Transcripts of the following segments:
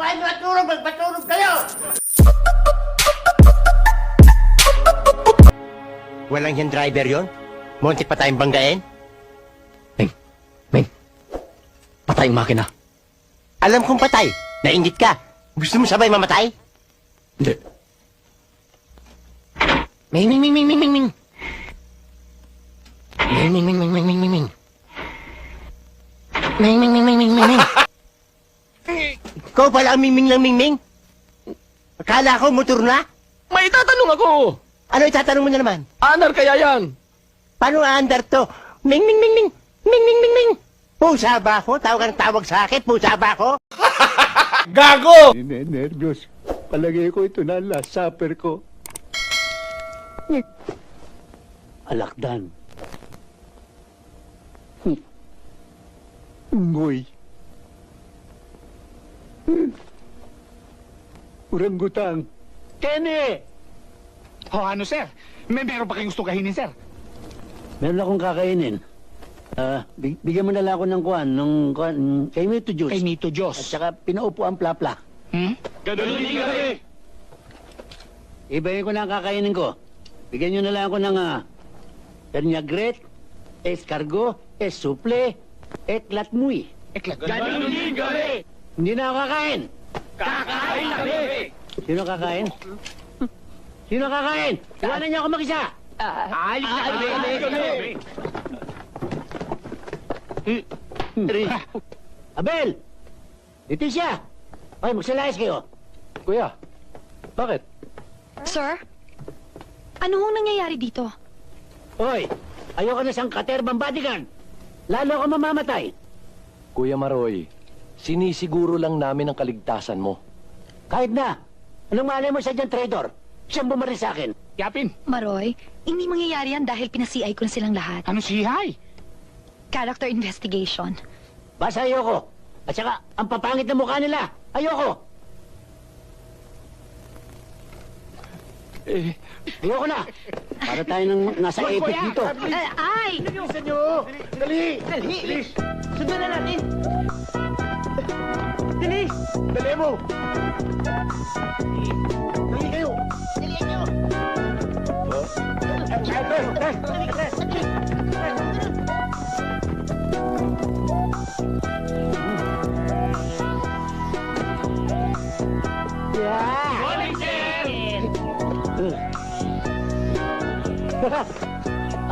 Huwag nyo matulog, magpatulog kayo! Walang yung driver yon? Muntik pa tayong banggain? Ming, patay ang makina. Alam kong patay. Nainggit ka. Gusto mo sabay mamatay? Hindi. Ming, Ming, Ming, Ming, Ming, Ming, Ming. Ming, Ming, Ming, Ming, Ming, Ming, Ming, Ming. Ming, Ming, Ming, Ming, Ming, Ming, Ming. Ikaw pala ang mingming ng mingming? Akala ko motor na? May tatanong ako. Ano itatanong mo na naman? Anar kaya yan? Paano aandar to? Ming, ming, ming, ming! Ming, ming, ming, ming! Pusa ba ako? Tawag ang tawag sa akin? Pusa ba ako? Gago! Nervyos. Palagay ko ito na last supper ko. Alakdan. Ngoy. Urangutang. Kenny! O ano, sir? Meron pa kayong gusto kainin, sir? Meron akong kakainin. Bigyan mo na lang ako ng kuan, kay Mito Juice. Kay Mito At Diyos. saka pinaupo ang plapla. Hmm? Ibayin ko na ang kakainin ko. Bigyan nyo na lang ako ng Perniagret, escargot, suple, latmuy. Hindi na ako kakain. Kakain na kami! Sino kakain? Sino kakain? Iwanan niyo ako mag-isa. Alis na kami! Abel! Leticia! Ay, magsalayas kayo. Kuya, bakit? Sir? Ano hong nangyayari dito? Hoy, ayoko na siyang katerbang bodyguard. Lalo ako mamamatay. Kuya Maroy, sinisiguro lang namin ang kaligtasan mo. Kahit na. Anong malay mo sa dyan, traitor? Siyang bumaril sa akin. Yapin, Maroy, hindi mangyayari yan dahil pinasi-ay ko na silang lahat. ano si Hay? Character investigation. Basta ayoko. At saka, ang papangit na mukha nila. Ayoko. Ayoko na. Para tayo nang nasa epic dito. Ay! Dali! Sundan na natin! Dali! Dali mo! Dali kayo! Dali kayo!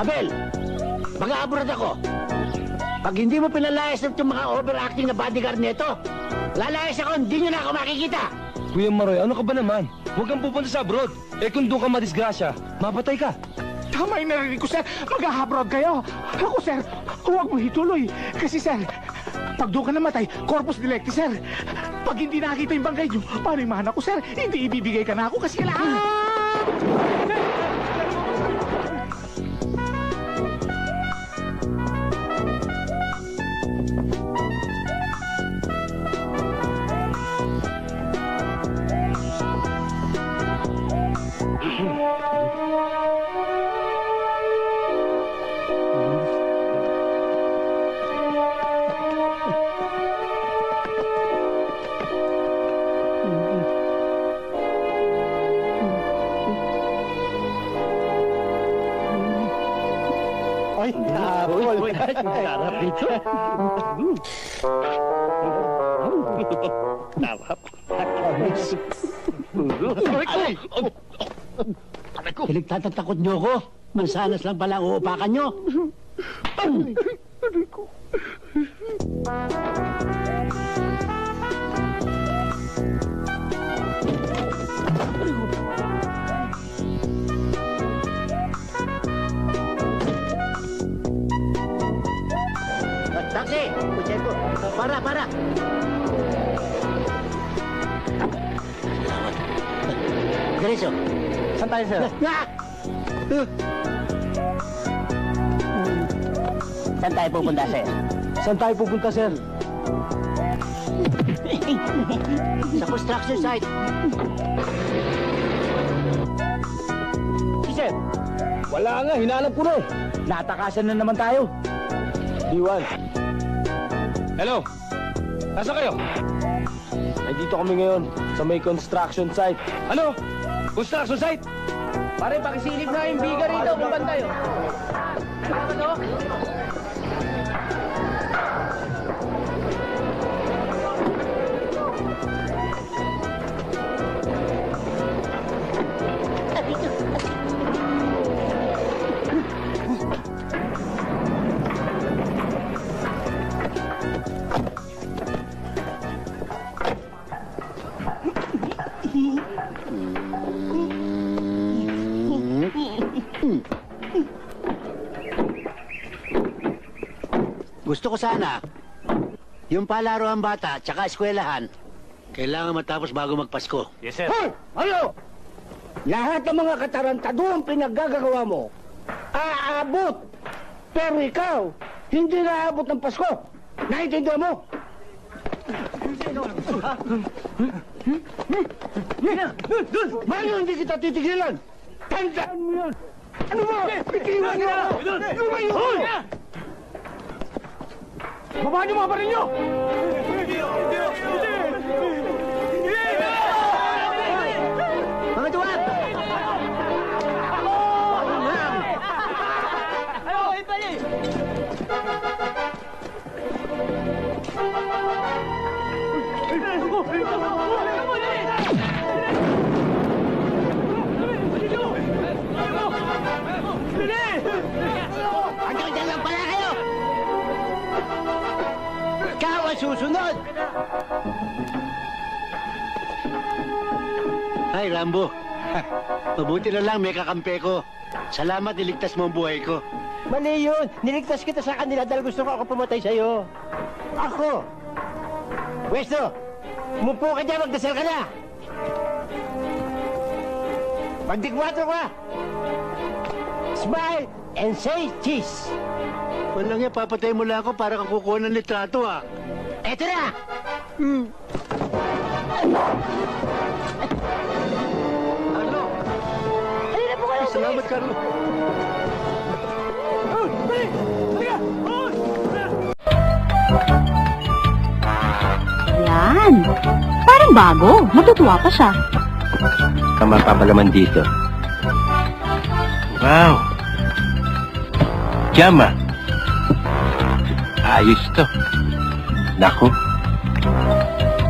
Abel, mag-aabroad ako. Pag hindi mo pinalayas ng mga overacting na bodyguard nito, lalayas ako, hindi nyo na ako makikita. Kuya Maroy, ano ka ba naman? Huwag kang pupunta sa abroad. Eh kung doon ka madisgrasya, mapatay ka. Tama yung narinig ko, sir. Mag-ahabrod kayo. Ako, sir, huwag mo ituloy. Kasi, sir, pag doon ka namatay, corpus delicti, sir. Pag hindi nakita yung bangkay nyo, paano yung mahana ko, sir? Hindi ibibigay ka na ako kasi kailangan. Ay, kapol. Sarap ito. Pinagtatatakot niyo ako. Mansanas lang pala ang uupakan niyo. Taxi! Kutsento! Para! Diretso! Saan tayo, sir? Saan tayo pupunta, sir? Saan tayo pupunta, sir? Sa construction site. Si sir, wala nga, hinanap ko na eh. Natakasan na naman tayo. Diwan. Hello? Nasaan kayo? Nandito kami ngayon sa may construction site. Ano? Construction site? Pare, pakisilip na yung biga rito kung bantayo. Gusto ko sana, yung palaro ang bata, tsaka eskwelahan, kailangan matapos bago magpasko. Yes, sir. Ano? Lahat ng mga katarantado ang pinaggagawa mo, aabot. Pero ikaw, hindi naaabot ng Pasko. Naiintindihan mo? Mayo, hindi kita titigilan. Tandaan mo yun. Ano mo? Bitiwan niyo ako. Lumayo! Baba niyo mga baril niyo! Mga tuwag! Hanggang dyan lang pala kayo! Ikaw ang susunod! Ay, Rambo. Mabuti na lang may kakampi ko. Salamat, niligtas mo ang buhay ko. Mali yun! Niligtas kita sa kanila dahil gusto ko ako pumatay sa'yo. Ako! Pwesto! Umupo ka dyan, magdasal ka na! Pagdigwato ka! Smile and say cheese! Walang yan, papatay mo lang ako para kang kukuha ng litrato, ah. Eto na! Carlo! Halina po kayo! Salamat, Carlo. Yan. Parang bago. Matutuwa pa siya. Ang mapapalaman dito. Wow! Jama! Ayos to. Naku.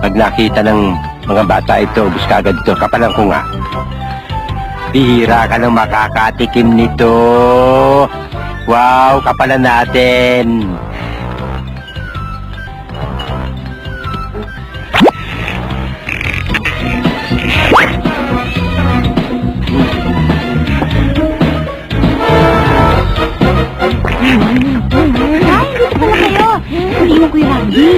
Pag nakita ng mga bata ito, ubus kagad ito. Kapalang ko nga. Bihira ka lang makakatikim nito. Wow! Kapalan natin. Ay, gusto ko na kayo. Hindi mo Kuya Randy.